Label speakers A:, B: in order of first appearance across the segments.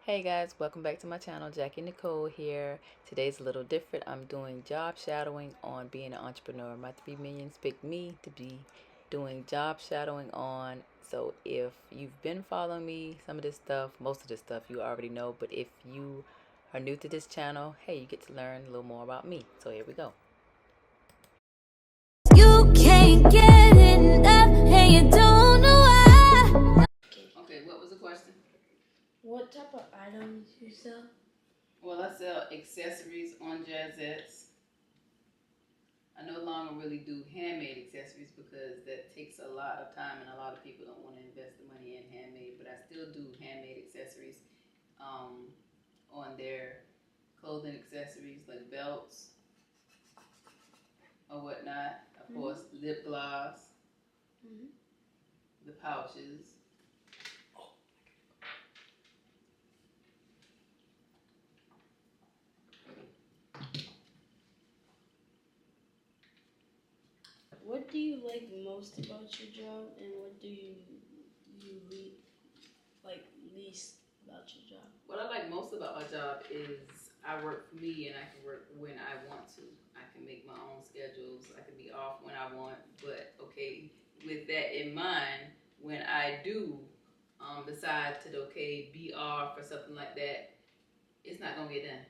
A: Hey guys, welcome back to my channel. Jackie Nicole here. Today's a little different. I'm doing job shadowing on being an entrepreneur. My 3 minions picked me to be doing job shadowing on. So if you've been following me, some of this stuff, most of this stuff you already know. But if you are new to this channel, hey, you get to learn a little more about me. So here we go.
B: You can't get enough and you don't know why.
A: Okay, what was the question?
C: What type of items you sell?
A: Well, I sell accessories on Jazzettes. I no longer really do handmade accessories because that takes a lot of time and a lot of people don't want to invest the money in handmade, but I still do handmade accessories on their clothing accessories like belts or whatnot. Of course, lip gloss, the pouches.
C: What do you like most about your job, and what do you like least about your job?
A: What I like most about my job is I work for me and I can work when I want to. I can make my own schedules. I can be off when I want. But okay, with that in mind, when I do decide to be off or something like that, it's not gonna get done.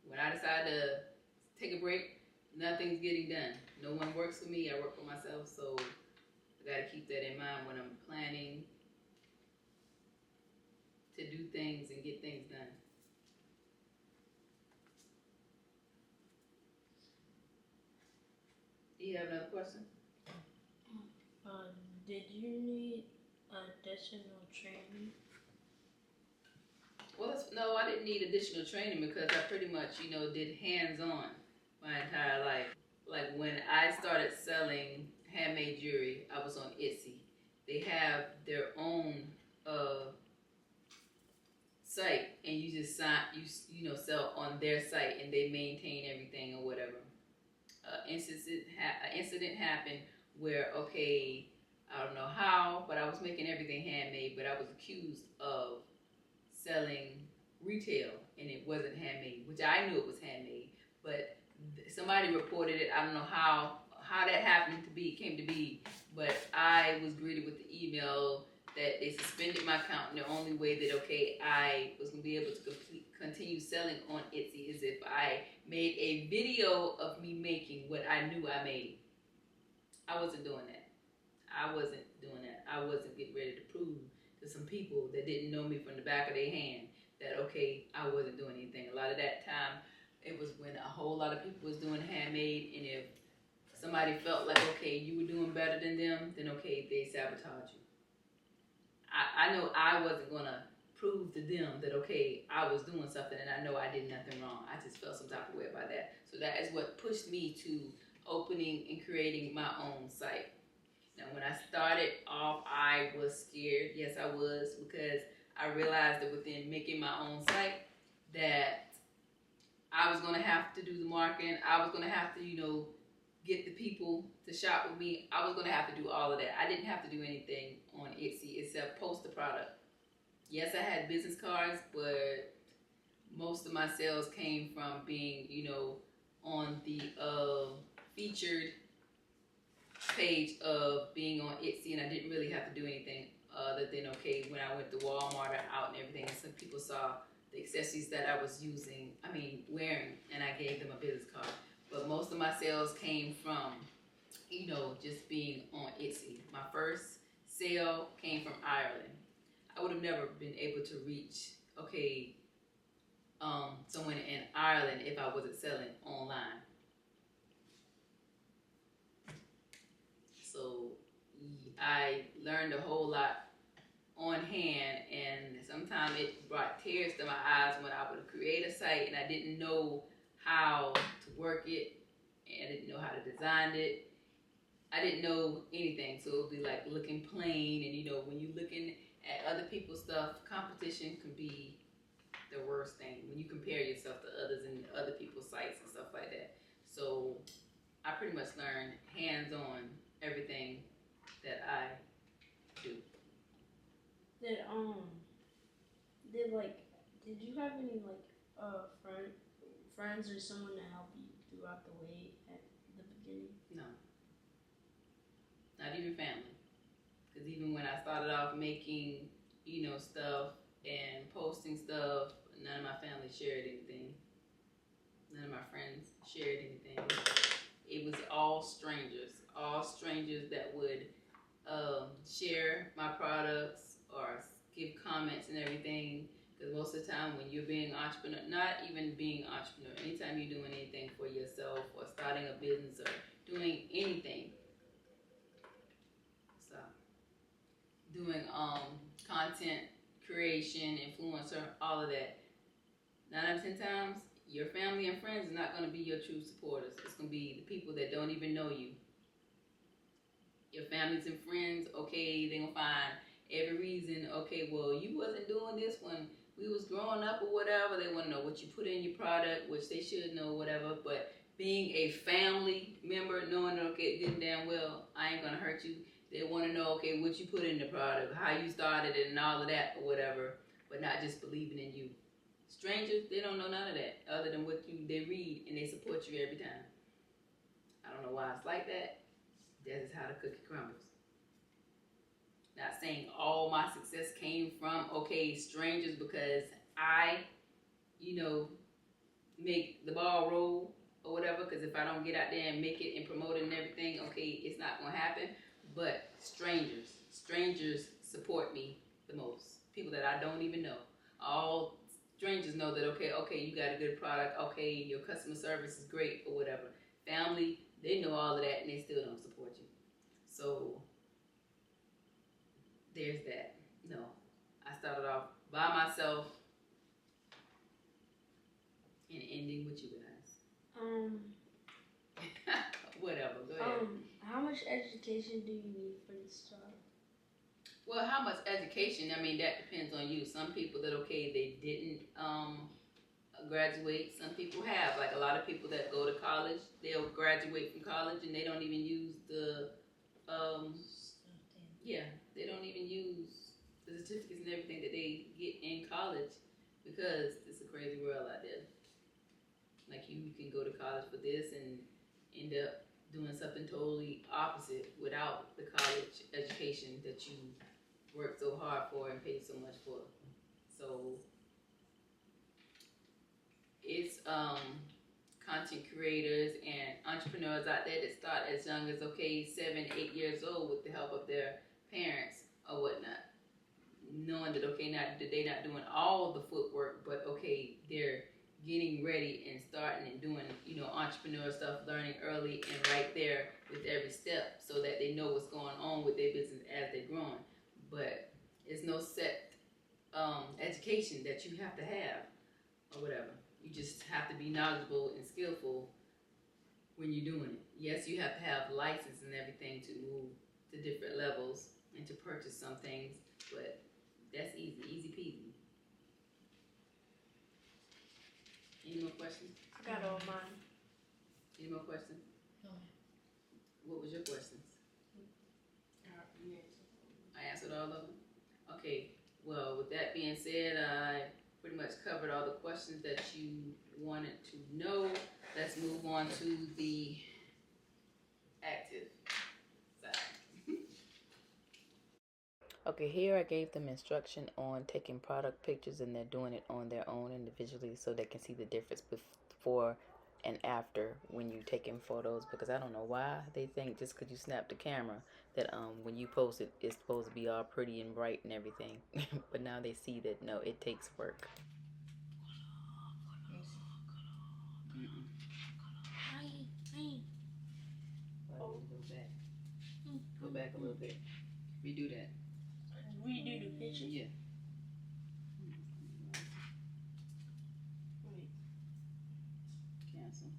A: When I decide to take a break, nothing's getting done. No one works for me. I work for myself, so I gotta keep that in mind when I'm planning to do things and get things done. Do you have another question?
C: Did you need additional training?
A: Well, no, I didn't need additional training because I pretty much, did hands-on my entire life. Like when I started selling handmade jewelry, I was on Etsy. They have their own site, and you just sell on their site, and they maintain everything or whatever. An incident happened where I don't know how, but I was making everything handmade, but I was accused of selling retail and it wasn't handmade, which I knew it was handmade, but somebody reported it. I don't know how that came to be, but I was greeted with the email that they suspended my account, and the only way that I was gonna be able to continue selling on Etsy is if I made a video of me making what I knew I made. I wasn't doing that. I wasn't getting ready to prove to some people that didn't know me from the back of their hand that I wasn't doing anything. A lot of that time, it was when a whole lot of people was doing handmade, and if somebody felt like you were doing better than them, then they sabotage you. I know I wasn't gonna prove to them that I was doing something and I know I did nothing wrong. I just felt some type of way about that. So that is what pushed me to opening and creating my own site. Now, when I started off, I was scared. Yes, I was, because I realized that within making my own site, that I was going to have to do the marketing. I was going to have to, get the people to shop with me. I was going to have to do all of that. I didn't have to do anything on Etsy except post the product. Yes, I had business cards, but most of my sales came from being, on the featured page of being on Etsy, and I didn't really have to do anything other than when I went to Walmart or out and everything, some people saw the accessories that I was wearing, and I gave them a business card. But most of my sales came from just being on Etsy. My first sale came from Ireland. I would have never been able to reach someone in Ireland if I wasn't selling online. So I learned a whole lot on hand, and sometimes it brought tears to my eyes when I would create a site and I didn't know how to work it, and I didn't know how to design it. I didn't know anything, so it would be like looking plain, and when you're looking at other people's stuff, competition can be the worst thing when you compare yourself to others and other people's sites and stuff like that. So I pretty much learned hands-on everything that I do.
C: Did Did you have any friends or someone to help you throughout the way at the beginning?
A: No, not even family. Because even when I started off making, stuff and posting stuff, none of my family shared anything. None of my friends shared anything. It was all strangers that would share my products or give comments and everything. Because most of the time when you're being entrepreneur, not even being entrepreneur, anytime you're doing anything for yourself or starting a business or doing anything, so doing content creation, influencer, all of that, 9 out of 10 times, your family and friends are not going to be your true supporters. It's going to be the people that don't even know you. Your families and friends, okay, they're going to find every reason, okay, well, you wasn't doing this when we was growing up or whatever. They want to know what you put in your product, which they should know, whatever. But being a family member, knowing, okay, good and damn well, I ain't going to hurt you. They want to know, okay, what you put in the product, how you started it and all of that or whatever, but not just believing in you. Strangers, they don't know none of that other than what they read, and they support you every time. I don't know why it's like that. That is how the cookie crumbles. Not saying all my success came from, okay, strangers, because I, make the ball roll or whatever, because if I don't get out there and make it and promote it and everything, okay, it's not going to happen. But strangers support me the most. People that I don't even know. All strangers know that, okay, you got a good product, okay, your customer service is great or whatever. Family, they know all of that and they still don't support you. So there's that. No, I started off by myself and ending with you guys. Whatever, go ahead.
C: How much education do you need for this job?
A: Well, how much education? I mean, that depends on you. Some people that, okay, they didn't graduate. Some people have. Like a lot of people that go to college, they'll graduate from college and they don't even use the, they don't even use the certificates and everything that they get in college because it's a crazy world out there. Like you can go to college for this and end up doing something totally opposite without the college education that you worked so hard for and paid so much for. So it's content creators and entrepreneurs out there that start as young as 7, 8 years old with the help of their parents or whatnot, knowing that now that they're not doing all the footwork, but they're getting ready and starting and doing entrepreneur stuff, learning early and right there with every step, so that they know what's going on with their business as they're growing. But it's no set education that you have to have or whatever. You just have to be knowledgeable and skillful when you're doing it. Yes, you have to have license and everything to move to different levels and to purchase some things, but that's easy peasy. Any more questions?
C: I got all mine.
A: Any more questions?
C: No.
A: What was your questions? I answered all of them? Okay, well, with that being said, I pretty much covered all the questions that you wanted to know. Let's move on to the active side. Okay, here I gave them instruction on taking product pictures, and they're doing it on their own individually so they can see the difference before and after when you're taking photos, because I don't know why they think just because you snap the camera that when you post it, it's supposed to be all pretty and bright and everything. But now they see that no, it takes work. Go back a little bit. Redo that.
C: Redo the picture?
A: Yeah.
C: Wait.
A: Cancel.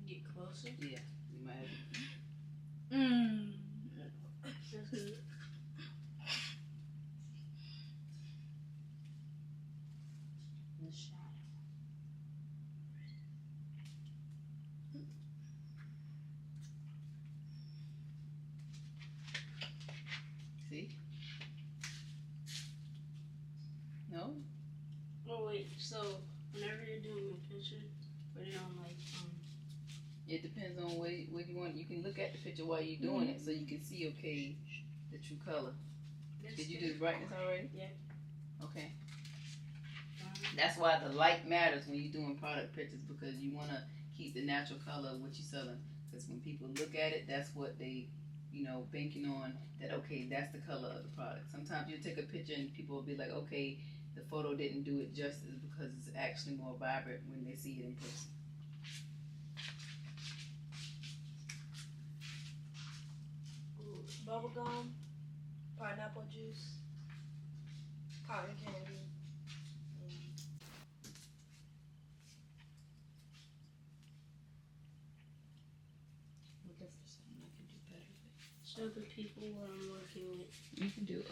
C: Get closer?
A: Yeah, you might have to.
C: That's good. The shadow.
A: See?
C: Like, so whenever you're doing a picture, where they on like
A: It depends on what you want. You can look at the picture while you're doing it, so you can see the true color. Did you do the brightness already?
C: Yeah.
A: Okay. That's why the light matters when you're doing product pictures, because you want to keep the natural color of what you're selling. Because when people look at it, that's what they, banking on that. Okay, that's the color of the product. Sometimes you take a picture and people will be like, okay, the photo didn't do it justice because it's actually more vibrant when they see it in person.
D: Bubblegum, pineapple juice, cotton candy.
A: Looking for something I can do better with.
C: show the people what I'm working with.
A: You can do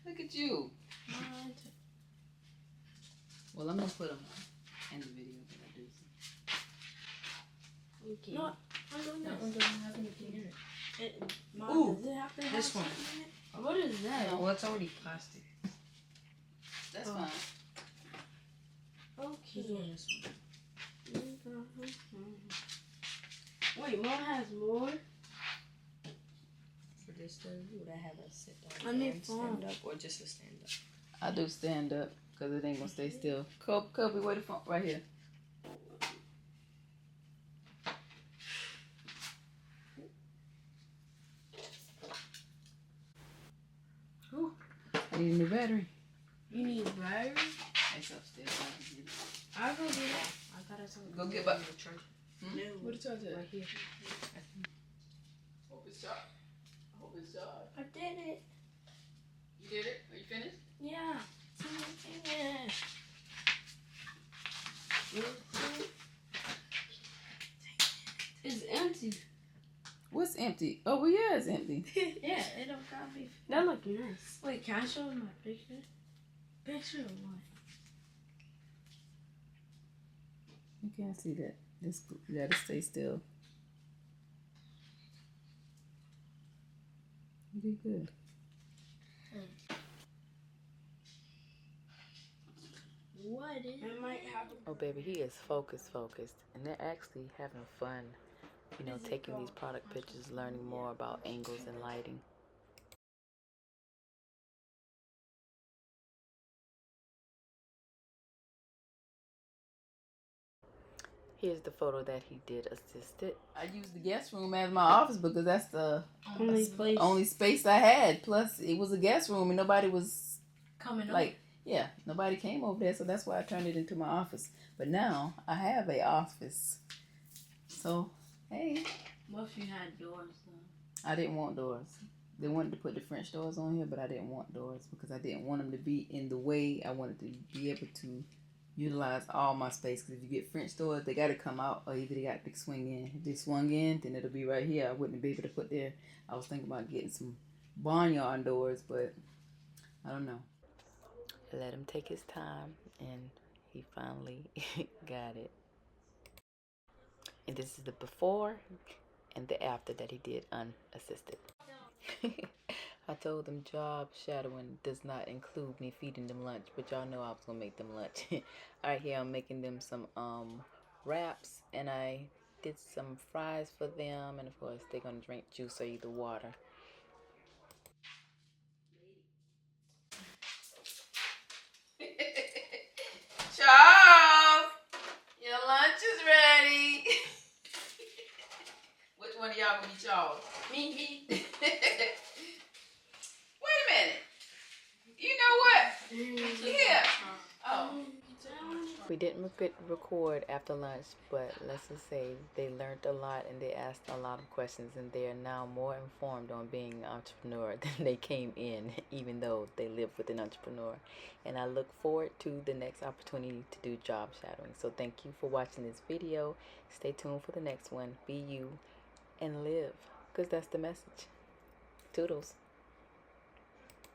A: look at you. Well, I'm gonna put them in the video that I do.
C: Okay.
D: No, I'm doing
A: That
D: this.
A: one doesn't have anything in it.
C: Mom,
D: Ooh,
C: does it have to have
D: this one.
C: something in it? What is that?
D: Well, it's already plastic.
A: That's
C: Oh.
A: fine.
C: Okay.
D: She's doing this one.
C: Wait, Mom has more?
D: For this thing, would I have a sit down
C: I need
D: and
C: phone.
D: stand up, or just a stand up?
A: I do stand up because it ain't gonna stay still. Kobe, where the phone? Right here.
C: Ooh.
A: I need a new battery.
C: You need battery?
A: It's upstairs. I can get it.
C: I'll go get it. I got it something.
A: Go get back.
D: The charger.
A: Hmm?
C: No.
A: What the charger at?
C: Right here.
A: Hope it's charged. I hope it's charged.
C: I did it.
A: You did it? Are you finished?
C: Yeah. Yeah. It's empty.
A: What's empty? Oh, well, yeah, it's empty.
C: Yeah, it don't got me. That look nice. Wait, can I show them my picture? Picture of what?
A: You can't see that. You gotta stay still. You did good.
C: What is it? Might have a
E: Oh, baby, he is focused, and they're actually having fun, taking these product pictures, learning more about angles and lighting. Here's the photo that he did assisted.
A: I used the guest room as my office because that's the
C: only place.
A: space I had. Plus, it was a guest room and nobody was
D: Coming
A: like, yeah, nobody came over there. So that's why I turned it into my office. But now I have a office. So, hey.
C: What if you had doors though?
A: I didn't want doors. They wanted to put the French doors on here, but I didn't want doors because I didn't want them to be in the way. I wanted to be able to utilize all my space. Because if you get French doors, they got to come out, or either they got to swing in. If they swung in, then it'll be right here. I wouldn't be able to put there. I was thinking about getting some barnyard doors, but I don't know.
E: Let him take his time, and he finally got it. And this is the before and the after that he did unassisted. I told them job shadowing does not include me feeding them lunch, but y'all know I was gonna make them lunch. Alright, here I'm making them some wraps, and I did some fries for them, and of course they're gonna drink juice or either water.
A: Charles, your lunch is ready. Which one of y'all gonna be Charles?
C: Me.
A: Wait a minute. You know what? Yeah. Oh.
E: We didn't record after lunch, but let's just say they learned a lot and they asked a lot of questions, and they are now more informed on being an entrepreneur than they came in, even though they live with an entrepreneur. And I look forward to the next opportunity to do job shadowing. So thank you for watching this video. Stay tuned for the next one. Be you and live, because that's the message. Toodles.